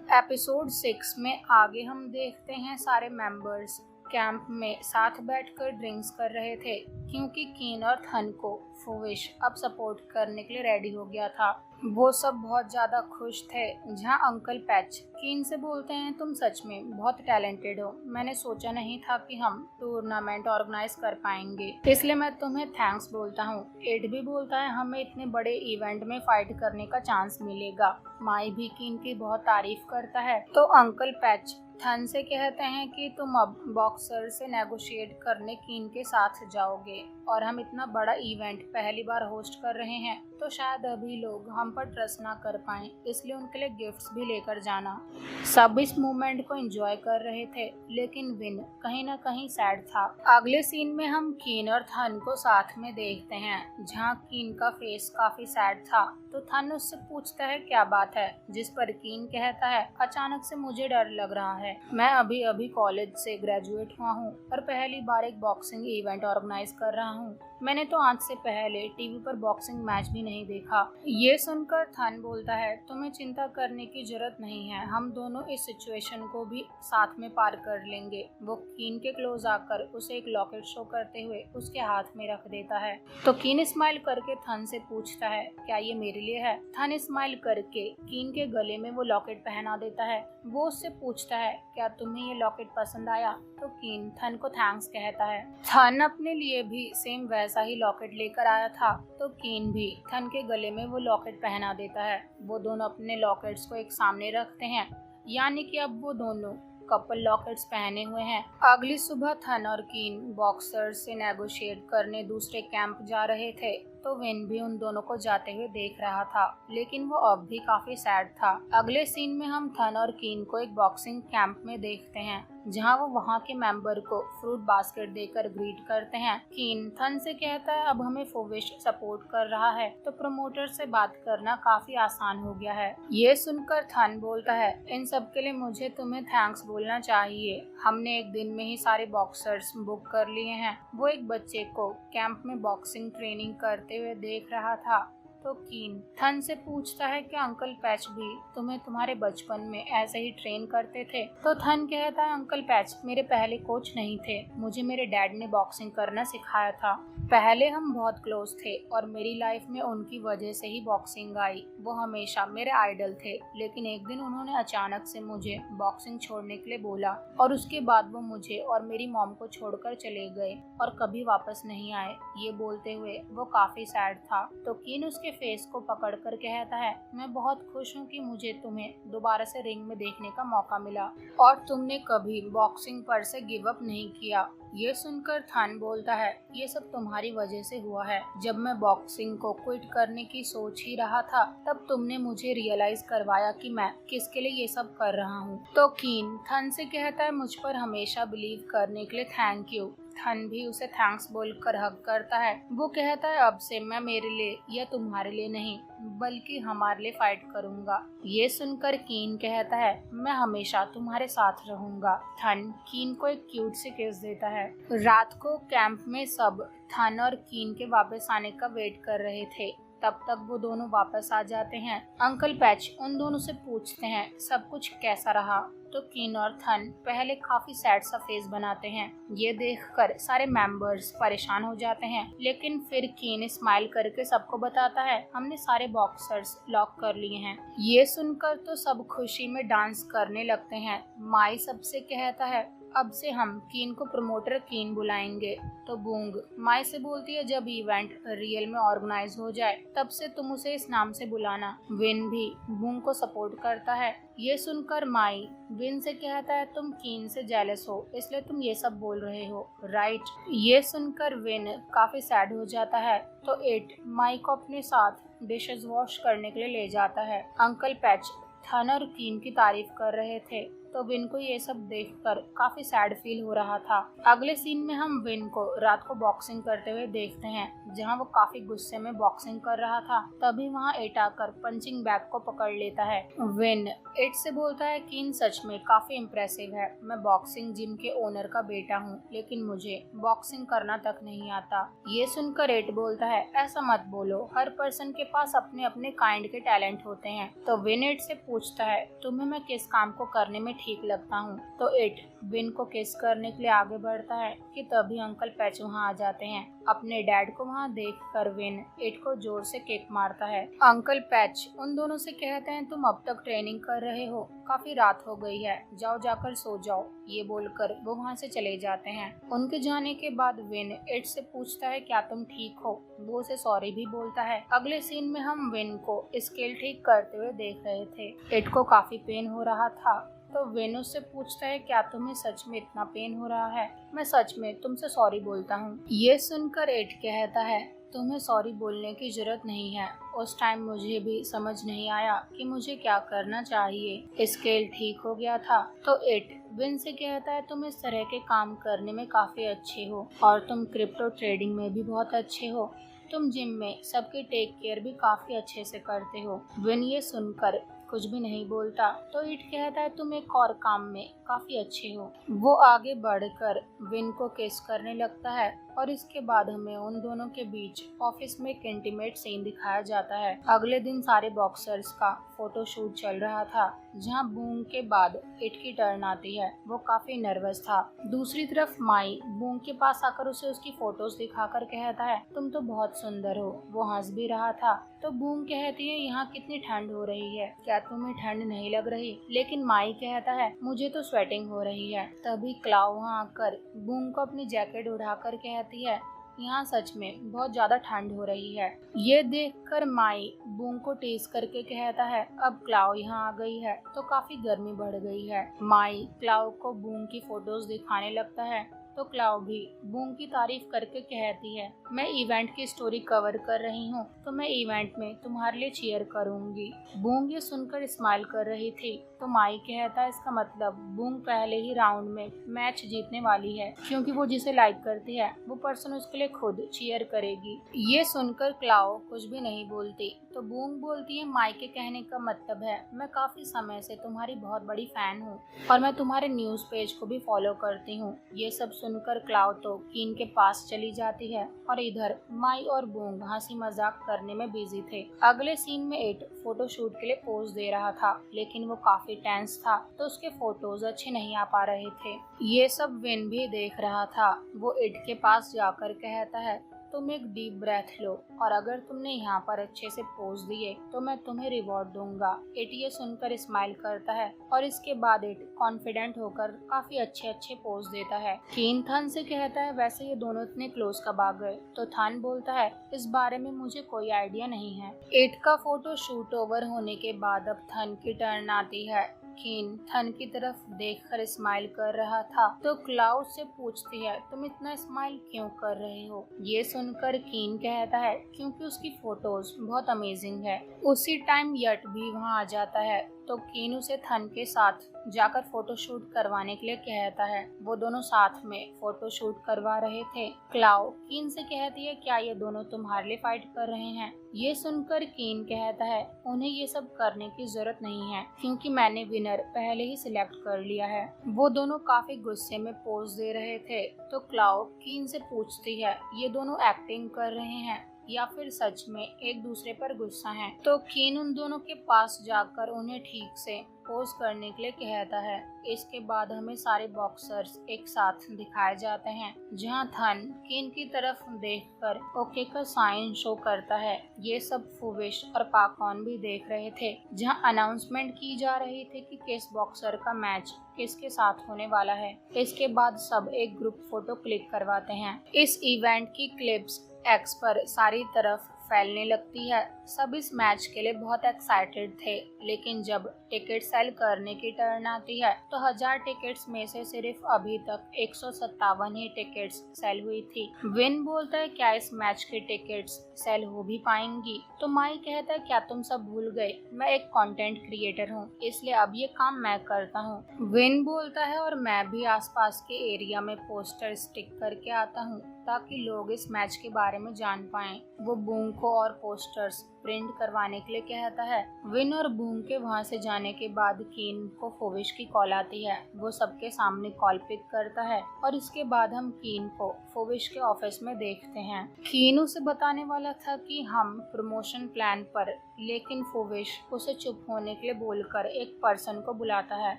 Episode 6 में आगे हम देखते हैं सारे मेंबर्स कैंप में साथ बैठकर ड्रिंक्स कर रहे थे क्योंकि कीन और थन को फुविश अब सपोर्ट करने के लिए रेडी हो गया था। वो सब बहुत ज़्यादा खुश थे। जहाँ अंकल पैच कीन से बोलते हैं, तुम सच में बहुत टैलेंटेड हो। मैंने सोचा नहीं था कि हम टूर्नामेंट ऑर्गेनाइज कर पाएंगे, इसलिए मैं तुम्हें थैंक्स बोलता हूँ। एड भी बोलता है हमें इतने बड़े इवेंट में फाइट करने का चांस मिलेगा। माई भी कीन की बहुत तारीफ करता है। तो अंकल पैच थन से कहते हैं कि तुम अब बॉक्सर से नेगोशिएट करने कीन के साथ जाओगे और हम इतना बड़ा इवेंट पहली बार होस्ट कर रहे हैं तो शायद अभी लोग हम पर ट्रस्ट ना कर पाएं, इसलिए उनके लिए गिफ्ट्स भी लेकर जाना। सब इस मूवमेंट को एंजॉय कर रहे थे, लेकिन विन कहीं ना कहीं सैड था। अगले सीन में हम कीन और थन को साथ में देखते हैं, जहाँ कीन का फेस काफी सैड था। तो थन उससे पूछता है क्या बात है, जिस पर कीन कहता है अचानक से मुझे डर लग रहा है। मैं अभी अभी कॉलेज से ग्रेजुएट हुआ हूँ और पहली बार एक बॉक्सिंग इवेंट ऑर्गेनाइज कर रहा हूँ। मैंने तो आज से पहले टीवी पर बॉक्सिंग मैच भी नहीं देखा। ये सुनकर थन बोलता है तुम्हें चिंता करने की जरूरत नहीं है, हम दोनों इस सिचुएशन को भी साथ में पार कर लेंगे। वो कीन के क्लोज आकर उसे एक लॉकेट शो करते हुए उसके हाथ में रख देता है। तो कीन स्माइल करके थन से पूछता है क्या ये मेरे लिए है। थन स्माइल करके कीन के गले में वो लॉकेट पहना देता है। वो उससे पूछता है क्या तुम्हें ये लॉकेट पसंद आया। तो कीन थन को थैंक्स कहता है। थन अपने लिए भी सेम वैसा ही लॉकेट लेकर आया था, तो कीन भी थन के गले में वो लॉकेट पहना देता है। वो दोनों अपने लॉकेट्स को एक सामने रखते हैं, यानी कि अब वो दोनों कपल लॉकेट्स पहने हुए हैं। अगली सुबह थन और कीन बॉक्सर से नेगोशिएट करने दूसरे कैंप जा रहे थे, तो विन भी उन दोनों को जाते हुए देख रहा था, लेकिन वो अब भी काफी सैड था। अगले सीन में हम थन और कीन को एक बॉक्सिंग कैंप में देखते हैं, जहां वो वहां के मेंबर को फ्रूट बास्केट देकर ग्रीट करते हैं। कीन थन से कहता है अब हमें फुविश सपोर्ट कर रहा है तो प्रमोटर से बात करना काफी आसान हो गया है। ये सुनकर थन बोलता है इन सब के लिए मुझे तुम्हें थैंक्स बोलना चाहिए। हमने एक दिन में ही सारे बॉक्सर्स बुक कर लिए हैं। वो एक बच्चे को कैंप में बॉक्सिंग ट्रेनिंग करते हुए देख रहा था। तो कीन थन से पूछता है कि अंकल पैच भी तुम्हें तुम्हारे बचपन में ऐसे ही ट्रेन करते थे। तो थन कहता है अंकल पैच मेरे पहले कोच नहीं थे, मुझे मेरे डैड ने बॉक्सिंग करना सिखाया था। पहले हम बहुत क्लोज थे और मेरी लाइफ में उनकी वजह से ही बॉक्सिंग आई। वो हमेशा मेरे आइडल थे, लेकिन एक दिन उन्होंने अचानक से मुझे बॉक्सिंग छोड़ने के लिए बोला और उसके बाद वो मुझे और मेरी मॉम को छोड़कर चले गए और कभी वापस नहीं आए। ये बोलते हुए वो काफी सैड था। तो कीन उसके फेस को पकड़कर कहता है मैं बहुत खुश हूँ कि मुझे तुम्हें दोबारा से रिंग में देखने का मौका मिला और तुमने कभी बॉक्सिंग पर से गिव अप नहीं किया। ये सुनकर थन बोलता है ये सब तुम्हारी वजह से हुआ है। जब मैं बॉक्सिंग को क्विट करने की सोच ही रहा था तब तुमने मुझे रियलाइज करवाया कि मैं किसके लिए ये सब कर रहा हूँ। तो कीन थन से कहता है मुझ पर हमेशा बिलीव करने के लिए थैंक यू। थन भी उसे थैंक्स बोलकर हग करता है। वो कहता है अब से मैं मेरे लिए या तुम्हारे लिए नहीं बल्कि हमारे लिए फाइट करूंगा। ये सुनकर कीन कहता है मैं हमेशा तुम्हारे साथ रहूंगा। थन कीन को एक क्यूट सी किस देता है। रात को कैंप में सब थन और कीन के वापस आने का वेट कर रहे थे। तब तक वो दोनों वापस आ जाते हैं। अंकल पैच उन दोनों से पूछते हैं सब कुछ कैसा रहा। तो कीन और थन पहले काफी सैड सा फेस बनाते हैं। ये देखकर सारे मेंबर्स परेशान हो जाते हैं, लेकिन फिर कीन स्माइल करके सबको बताता है हमने सारे बॉक्सर्स लॉक कर लिए हैं। ये सुनकर तो सब खुशी में डांस करने लगते हैं। माई सबसे कहता है अब से हम कीन को प्रमोटर कीन बुलाएंगे। तो बूंग माई से बोलती है जब इवेंट रियल में ऑर्गेनाइज हो जाए तब से तुम उसे इस नाम से बुलाना। विन भी बूंग को सपोर्ट करता है। ये सुनकर माई विन से कहता है तुम कीन से जेलस हो इसलिए तुम ये सब बोल रहे हो, राइट। ये सुनकर विन काफी सैड हो जाता है। तो एट माई को अपने साथ डिशेस वॉश करने के लिए ले जाता है। अंकल पैच थन और कीन की तारीफ कर रहे थे, तो विन को ये सब देखकर काफी सैड फील हो रहा था। अगले सीन में हम विन को रात को बॉक्सिंग करते हुए देखते हैं, जहां वो काफी गुस्से में बॉक्सिंग कर रहा था। तभी वहां एट आकर पंचिंग बैग को पकड़ लेता है। विन एट से बोलता है कीन सच में काफी इम्प्रेसिव है, मैं बॉक्सिंग जिम के ओनर का बेटा हूँ, लेकिन मुझे बॉक्सिंग करना तक नहीं आता। ये सुनकर एट बोलता है ऐसा मत बोलो, हर पर्सन के पास अपने अपने काइंड के टैलेंट होते हैं। तो विन एट से पूछता है तुम्हें मैं किस काम को करने में ठीक लगता हूँ। तो एट विन को किस करने के लिए आगे बढ़ता है कि तभी अंकल पैच वहाँ आ जाते हैं। अपने डैड को वहाँ देखकर विन एट को जोर से किक मारता है। अंकल पैच उन दोनों से कहते हैं तुम अब तक ट्रेनिंग कर रहे हो, काफी रात हो गई है, जाओ जाकर सो जाओ। ये बोलकर वो वहाँ से चले जाते हैं। उनके जाने के बाद विन एट से पूछता है क्या तुम ठीक हो, वो उसे सॉरी भी बोलता है। अगले सीन में हम विन को स्केल ठीक करते हुए देख रहे थे। एट को काफी पेन हो रहा था, तो विन उससे पूछता है क्या तुम्हें सच में इतना पेन हो रहा है, मैं सच में तुमसे सॉरी बोलता हूँ। ये सुनकर एट कहता है तुम्हें सॉरी बोलने की जरूरत नहीं है, उस टाइम मुझे भी समझ नहीं आया कि मुझे क्या करना चाहिए, स्केल ठीक हो गया था। तो एट विन से कहता है तुम इस तरह के काम करने में काफी अच्छे हो और तुम क्रिप्टो ट्रेडिंग में भी बहुत अच्छे हो, तुम जिम में सबकी टेक केयर भी काफी अच्छे से करते हो। विन ये सुनकर कुछ भी नहीं बोलता। तो इट कहता है तुम एक और काम में काफी अच्छे हो। वो आगे बढ़कर विन को किस करने लगता है और इसके बाद हमें उन दोनों के बीच ऑफिस में एक इंटीमेट सीन दिखाया जाता है। अगले दिन सारे बॉक्सर्स का फोटो शूट चल रहा था, जहां बूंग के बाद इट की टर्न आती है। वो काफी नर्वस था। दूसरी तरफ माई बूंग के पास आकर उसे उसकी फोटोज दिखाकर कहता है तुम तो बहुत सुंदर हो। वो हंस भी रहा था। तो बूंग कहती है यहाँ कितनी ठंड हो रही है, क्या तुम्हें ठंड नहीं लग रही? लेकिन माई कहता है मुझे तो स्वेटिंग हो रही है। तभी क्लाउ वहाँ आकर बूंग को अपनी जैकेट उड़ाकर कहती है यहाँ सच में बहुत ज्यादा ठंड हो रही है। ये देखकर माई बूंग को टीज करके कहता है अब क्लाउ यहाँ आ गई है तो काफी गर्मी बढ़ गई है। माई क्लाउ को बूंग की फोटोज दिखाने लगता है, तो क्लाउ भी बूंग की तारीफ करके कहती है मैं इवेंट की स्टोरी कवर कर रही हूँ, तो मैं इवेंट में तुम्हारे लिए चीयर करूंगी। बूंग ये सुनकर स्माइल कर रही थी। तो माई कहता है इसका मतलब बूंग पहले ही राउंड में मैच जीतने वाली है, क्योंकि वो जिसे लाइक करती है वो पर्सन उसके लिए खुद चीयर करेगी। ये सुनकर क्लाउ कुछ भी नहीं बोलती। तो बूंग बोलती है माई के कहने का मतलब है मैं काफी समय से तुम्हारी बहुत बड़ी फैन हूँ और मैं तुम्हारे न्यूज पेज को भी फॉलो करती हूँ। ये सब सुनकर क्लाउ तो कीन के पास चली जाती है और इधर माई और बूंग हंसी मजाक करने में बिजी थे। अगले सीन में एट फोटो शूट के लिए पोज दे रहा था, लेकिन वो काफी टेंस था तो उसके फोटोज अच्छे नहीं आ पा रहे थे। ये सब विन भी देख रहा था। वो एट के पास जाकर कहता है तुम एक डीप ब्रेथ लो और अगर तुमने यहाँ पर अच्छे से पोज दिए तो मैं तुम्हें रिवॉर्ड दूंगा। एट ये सुनकर स्माइल करता है और इसके बाद एट कॉन्फिडेंट होकर काफी अच्छे पोज देता है। कीन थन से कहता है वैसे ये दोनों इतने क्लोज कब आ गए? तो थन बोलता है इस बारे में मुझे कोई आइडिया नहीं है। एट का फोटो शूट ओवर होने के बाद अब थन की टर्न आती है। कीन थन की तरफ देखकर स्माइल कर रहा था, तो क्लाउड से पूछती है तुम इतना स्माइल क्यों कर रहे हो? ये सुनकर कीन कहता है क्योंकि उसकी फोटोज बहुत अमेजिंग है। उसी टाइम यट भी वहाँ आ जाता है, तो कीन उसे थन के साथ जाकर फोटो शूट करवाने के लिए कहता है। वो दोनों साथ में फोटो शूट करवा रहे थे। क्लाउ कीन से कहती है क्या ये दोनों तुम्हारे लिए फाइट कर रहे हैं? ये सुनकर कीन कहता है उन्हें ये सब करने की जरूरत नहीं है, क्योंकि मैंने विनर पहले ही सिलेक्ट कर लिया है। वो दोनों काफी गुस्से में पोज दे रहे थे। तो क्लाउ कीन से पूछती है ये दोनों एक्टिंग कर रहे हैं या फिर सच में एक दूसरे पर गुस्सा हैं? तो कीन उन दोनों के पास जाकर उन्हें ठीक से पोज करने के लिए कहता है। इसके बाद हमें सारे बॉक्सर्स एक साथ दिखाए जाते हैं, जहां थन कीन की तरफ देखकर ओके का साइन शो करता है। ये सब फुविश और पाकॉन भी देख रहे थे, जहां अनाउंसमेंट की जा रही थी कि किस बॉक्सर का मैच किसके साथ होने वाला है। इसके बाद सब एक ग्रुप फोटो क्लिक करवाते हैं। इस इवेंट की क्लिप्स एक्स पर सारी तरफ फैलने लगती है। सब इस मैच के लिए बहुत एक्साइटेड थे, लेकिन जब टिकट सेल करने की टर्न आती है तो 1000 टिकट्स में से सिर्फ अभी तक 157 ही टिकट्स सेल हुई थी। विन बोलता है क्या इस मैच की टिकट्स सेल हो भी पाएंगी? तो माई कहता है क्या तुम सब भूल गए, मैं एक कंटेंट क्रिएटर हूँ, इसलिए अब ये काम मैं करता हूँ। विन बोलता है और मैं भी आसपास के एरिया में पोस्टर स्टिक करके आता हूँ ताकि लोग इस मैच के बारे में जान पाएं। वो बूंग को और पोस्टर्स प्रिंट करवाने के लिए कहता है। विन और बूंग के वहां से जाने के बाद कीन को फोविश की कॉल आती है। वो सबके सामने कॉल पिक करता है और इसके बाद हम कीन को फोविश के ऑफिस में देखते हैं। कीन उसे बताने वाला था कि हम प्रमोशन प्लान पर, लेकिन फोविश उसे चुप होने के लिए बोलकर एक पर्सन को बुलाता है।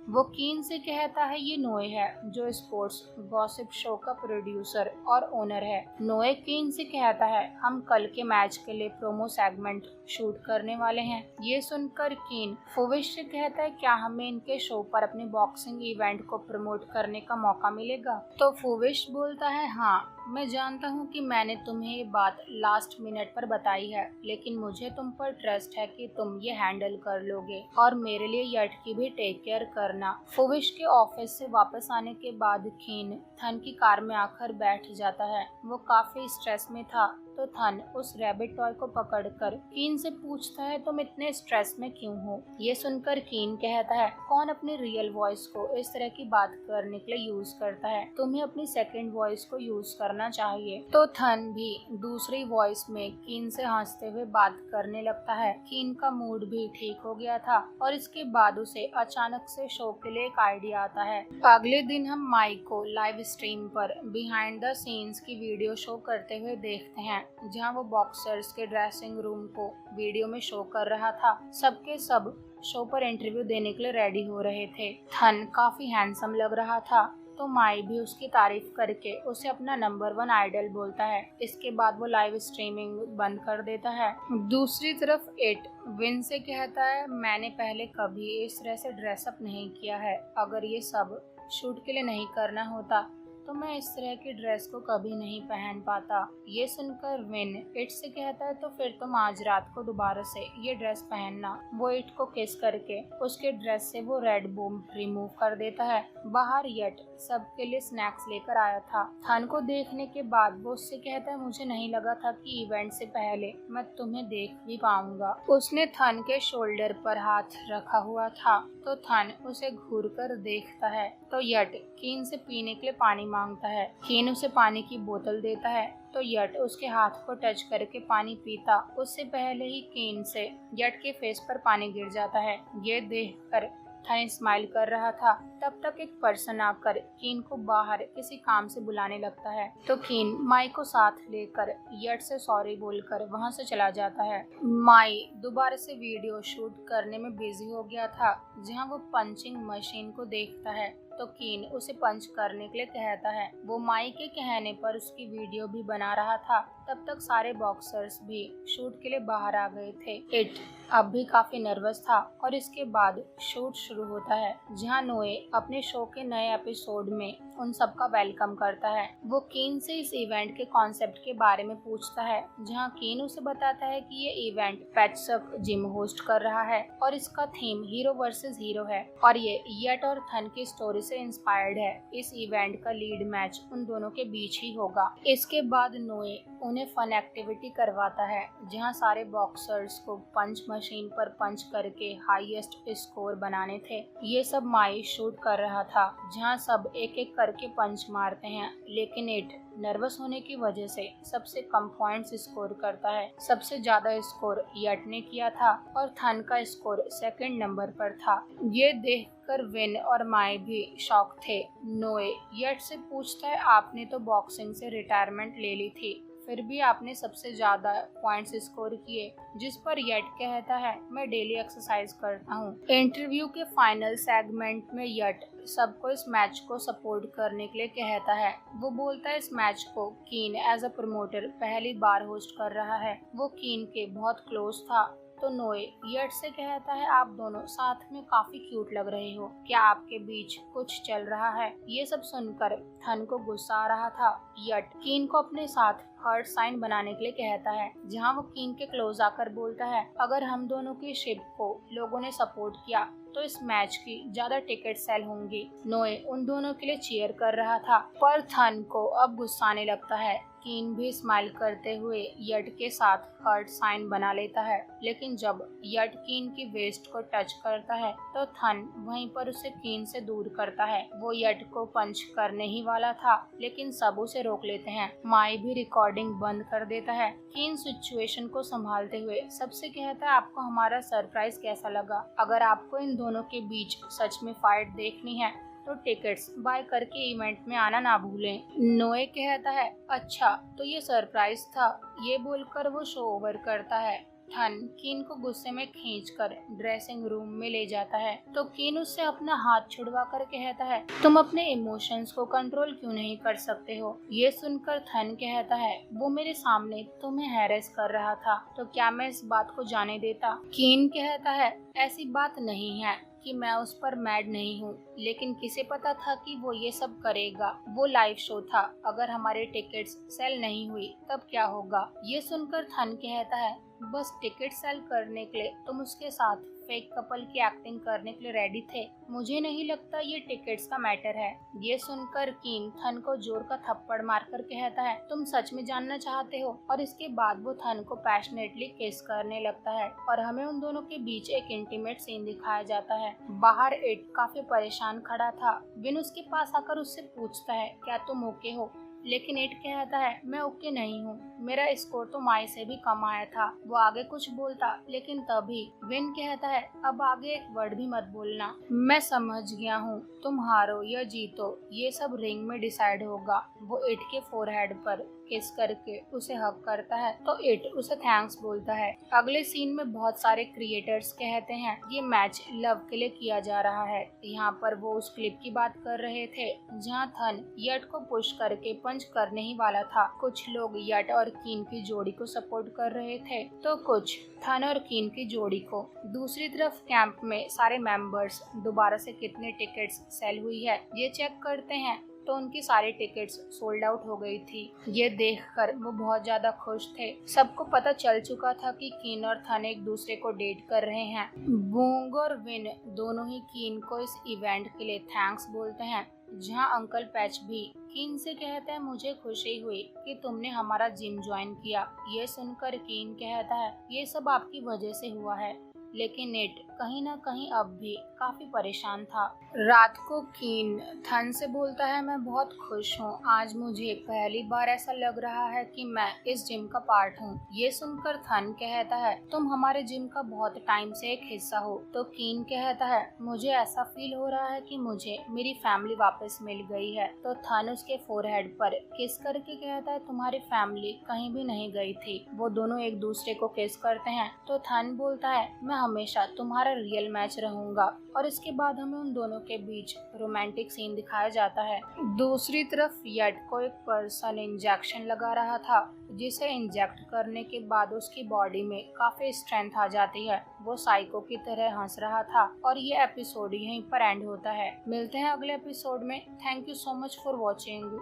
वो कीन से कहता है ये नोए है जो स्पोर्ट्स गॉसिप शो का प्रोड्यूसर और ओनर है। नोए कीन से कहता है हम कल के मैच के लिए प्रोमो सेगमेंट शूट करने वाले हैं। ये सुनकर कीन फोविश से कहता है क्या हमें इनके शो पर अपने बॉक्सिंग इवेंट को प्रमोट करने का मौका मिलेगा? तो फोविश बोलता है हाँ, मैं जानता हूँ कि मैंने तुम्हें ये बात लास्ट मिनट पर बताई है, लेकिन मुझे तुम पर ट्रस्ट है कि तुम ये हैंडल कर लोगे और मेरे लिए यट की भी टेक केयर करना। फोविश के ऑफिस से वापस आने के बाद कीन थन की कार में आकर बैठ जाता है। वो काफी स्ट्रेस में था तो थन उस रैबिट टॉय को पकड़कर कीन से पूछता है तुम इतने स्ट्रेस में क्यों हो? ये सुनकर कीन कहता है कौन अपनी रियल वॉइस को इस तरह की बात करने के लिए यूज करता है? तुम्हें अपनी सेकंड वॉइस को यूज करना चाहिए। तो थन भी दूसरी वॉइस में कीन से हंसते हुए बात करने लगता है। कीन का मूड भी ठीक हो गया था और इसके बाद उसे अचानक से शो के लिए एक आइडिया आता है। अगले दिन हम माइक को लाइव स्ट्रीम पर बिहाइंड द सीन्स की वीडियो शो करते हुए देखते हैं, जहां वो बॉक्सर्स के ड्रेसिंग रूम को वीडियो में शो कर रहा था। सबके सब शो पर इंटरव्यू देने के लिए रेडी हो रहे थे। थन काफी हैंडसम लग रहा था तो माई भी उसकी तारीफ करके उसे अपना नंबर 1 आइडल बोलता है। इसके बाद वो लाइव स्ट्रीमिंग बंद कर देता है। दूसरी तरफ इट विन से कहता है मैंने पहले कभी इस तरह से ड्रेसअप नहीं किया है। अगर ये सब शूट के लिए नहीं करना होता तो मैं इस तरह की ड्रेस को कभी नहीं पहन पाता। ये सुनकर विन इट से कहता है तो फिर तुम आज रात को दोबारा से ये ड्रेस पहनना। वो इट को किस करके उसके ड्रेस से वो रेड बूम रिमूव कर देता है। बाहर यट सबके लिए स्नैक्स लेकर आया था। थन को देखने के बाद वो उससे कहता है मुझे नहीं लगा था कि इवेंट से पहले मैं तुम्हें देख भी पाऊंगा। उसने थन के शोल्डर पर हाथ रखा हुआ था तो थन उसे घूर कर देखता है तो यट कीन से पीने के लिए पानी मांगता है। कीन उसे पानी की बोतल देता है तो यट उसके हाथ को टच करके पानी पीता उससे पहले ही कीन से यट के फेस पर पानी गिर जाता है। ये देखकर थन स्माइल कर रहा था। तब तक एक पर्सन आकर कीन को बाहर किसी काम से बुलाने लगता है तो कीन माई को साथ लेकर यट से सॉरी बोलकर वहां से चला जाता है। माई दोबारा से वीडियो शूट करने में बिजी हो गया था, जहां वो पंचिंग मशीन को देखता है तो कीन उसे पंच करने के लिए कहता है। वो माई के कहने पर उसकी वीडियो भी बना रहा था। तब तक सारे बॉक्सर्स भी शूट के लिए बाहर आ गए थे। इट अब भी काफी नर्वस था और इसके बाद शूट शुरू होता है, जहां नोए अपने शो के नए एपिसोड में उन सबका वेलकम करता है। वो कीन से इस इवेंट के कॉन्सेप्ट के बारे में पूछता है, जहां कीन उसे बताता है कि ये इवेंट पैट्सक जिम होस्ट कर रहा है और इसका थीम हीरो वर्सेस हीरो है और ये यट और थन की स्टोरी से इंस्पायर्ड है। इस इवेंट का लीड मैच उन दोनों के बीच ही होगा। इसके बाद नोए उन्हें फन एक्टिविटी करवाता है, जहां सारे बॉक्सर्स को पंच मशीन पर पंच करके हाईएस्ट स्कोर बनाने थे। ये सब माई शूट कर रहा था, जहां सब एक एक करके पंच मारते हैं, लेकिन इट नर्वस होने की वजह से सबसे कम पॉइंट्स स्कोर करता है। सबसे ज्यादा स्कोर यट ने किया था और थन का स्कोर सेकंड नंबर पर था। ये देखकर विन और माई भी शॉक थे। नोए यट से पूछता है आपने तो बॉक्सिंग से रिटायरमेंट ले ली थी, फिर भी आपने सबसे ज्यादा पॉइंट्स स्कोर किए। जिस पर यट कहता है मैं डेली एक्सरसाइज करता हूँ। इंटरव्यू के फाइनल सेगमेंट में यट सबको इस मैच को सपोर्ट करने के लिए कहता है। वो बोलता है इस मैच को कीन एज अ प्रमोटर पहली बार होस्ट कर रहा है। वो कीन के बहुत क्लोज था तो नोए यट से कहता है आप दोनों साथ में काफी क्यूट लग रहे हो, क्या आपके बीच कुछ चल रहा है? ये सब सुनकर थन को गुस्सा आ रहा था। यट कीन को अपने साथ हर्ट साइन बनाने के लिए कहता है, जहाँ वो कीन के क्लोज आकर बोलता है, अगर हम दोनों की शिप को लोगों ने सपोर्ट किया तो इस मैच की ज्यादा टिकट सेल होंगी। नोए उन दोनों के लिए चीयर कर रहा था, पर थन को अब गुस्सा आने लगता है। कीन भी स्माइल करते हुए यट के साथ हर्ट साइन बना लेता है, लेकिन जब यट कीन की वेस्ट को टच करता है तो थन वहीं पर उसे कीन से दूर करता है। वो यट को पंच करने ही वाला था, लेकिन सब उसे रोक लेते हैं। माई भी रिकॉर्डिंग बंद कर देता है। कीन सिचुएशन को संभालते हुए सबसे कहता है, आपको हमारा सरप्राइज कैसा लगा? अगर आपको इन दोनों के बीच सच में फाइट देखनी है तो टिकट्स बाय करके इवेंट में आना ना भूलें। नोए कहता है, अच्छा तो ये सरप्राइज था। ये बोलकर वो शो ओवर करता है। थन कीन को गुस्से में खींचकर ड्रेसिंग रूम में ले जाता है तो कीन उससे अपना हाथ छुड़वा कर कहता है, तुम अपने इमोशंस को कंट्रोल क्यों नहीं कर सकते हो? ये सुनकर थन कहता है, वो मेरे सामने तुम्हें हैरेस कर रहा था, तो क्या मैं इस बात को जाने देता? कीन कहता है, ऐसी बात नहीं है कि मैं उस पर मैड नहीं हूँ, लेकिन किसे पता था कि वो ये सब करेगा? वो लाइव शो था, अगर हमारे टिकट्स सेल नहीं हुई तब क्या होगा? ये सुनकर थन कहता है, बस टिकट सेल करने के लिए तुम उसके साथ फेक कपल की एक्टिंग करने के लिए रेडी थे। मुझे नहीं लगता ये टिकट्स का मैटर है। ये सुनकर कीन थन को जोर का थप्पड़ मारकर कहता है, तुम सच में जानना चाहते हो? और इसके बाद वो थन को पैशनेटली किस करने लगता है और हमें उन दोनों के बीच एक इंटीमेट सीन दिखाया जाता है। बाहर इट काफी परेशान खड़ा था। विन उसके पास आकर उससे पूछता है, क्या तुम ओके हो? लेकिन इट कहता है, मैं ओके नहीं हूँ, मेरा स्कोर तो माई से भी कम आया था। वो आगे कुछ बोलता, लेकिन तभी विन कहता है, अब आगे एक वर्ड भी मत बोलना। मैं समझ गया हूँ, तुम हारो या जीतो ये सब रिंग में डिसाइड होगा। वो इट के फोरहेड पर किस करके उसे हक करता है तो इट उसे थैंक्स बोलता है। अगले सीन में बहुत सारे क्रिएटर्स कहते हैं, ये मैच लव के लिए किया जा रहा है। यहाँ पर वो उस क्लिप की बात कर रहे थे जहाँ थन यट को पुश करके पंच करने ही वाला था। कुछ लोग यट और कीन की जोड़ी को सपोर्ट कर रहे थे तो कुछ थन और कीन की जोड़ी को। दूसरी तरफ कैंप में सारे मेंबर्स दोबारा से कितने टिकट्स सेल हुई है ये चेक करते हैं तो उनकी सारी टिकट्स सोल्ड आउट हो गई थी। ये देखकर वो बहुत ज्यादा खुश थे। सबको पता चल चुका था कि कीन और थन एक दूसरे को डेट कर रहे हैं। बूंग और विन दोनों ही कीन को इस इवेंट के लिए थैंक्स बोलते हैं, जहां अंकल पैच भी कीन से कहता है, मुझे खुशी हुई कि तुमने हमारा जिम ज्वाइन किया। ये सुनकर कीन कहता है, ये सब आपकी वजह से हुआ है। लेकिन नेट कहीं ना कहीं अब भी काफी परेशान था। रात को कीन थन से बोलता है, मैं बहुत खुश हूँ, आज मुझे पहली बार ऐसा लग रहा है कि मैं इस जिम का पार्ट हूँ। ये सुनकर थन कहता है, तुम हमारे जिम का बहुत टाइम से एक हिस्सा हो। तो कीन कहता है, मुझे ऐसा फील हो रहा है कि मुझे मेरी फैमिली वापस मिल गई है। तो थन उसके फोरहेड पर किस करके कहता है, तुम्हारी फैमिली कहीं भी नहीं गई थी। वो दोनों एक दूसरे को किस करते हैं तो थन बोलता है, मैं हमेशा तुम्हारा रियल मैच रहूंगा। और इसके बाद हमें उन दोनों के बीच रोमांटिक सीन दिखाया जाता है। दूसरी तरफ यट को एक पर्सन इंजेक्शन लगा रहा था, जिसे इंजेक्ट करने के बाद उसकी बॉडी में काफी स्ट्रेंथ आ जाती है। वो साइको की तरह हंस रहा था और ये एपिसोड यहीं पर एंड होता है। मिलते हैं अगले एपिसोड में। Thank you so much for watching.